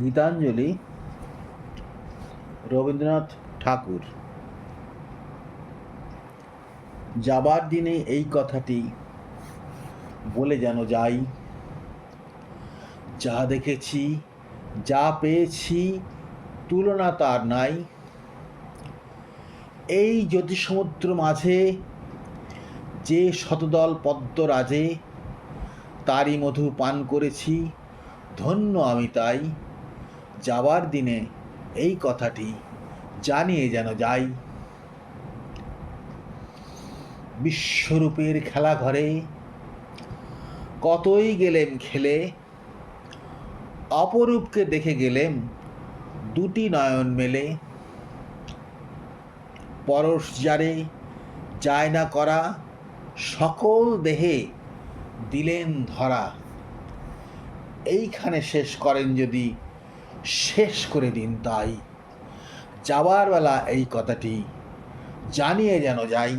গীতাঞ্জলি রবীন্দ্রনাথ ঠাকুর। যাবার দিনে এই কথাটি বলে যেন যাই, যা দেখেছি যা পেয়েছি তুলনা তার নাই। এই জ্যোতিসমুদ্র মাঝে যে শতদল পদ্মরাজে, তারই মধু পান করেছি, ধন্য আমি তাই। যাবার দিনে এই কথাটি জানিয়ে যেন যাই। বিশ্বরূপের খেলা ঘরে কতই গেলেম খেলে, অপরূপকে দেখে গেলেম দুটি নয়ন মেলে। পরশ যারে যায় না করা, সকল দেহে দিলেন ধরা। এইখানে শেষ করেন যদি, শেষ করে দিন তাই। যাবার বেলা এই কথাটি জানিয়ে যেন যাই।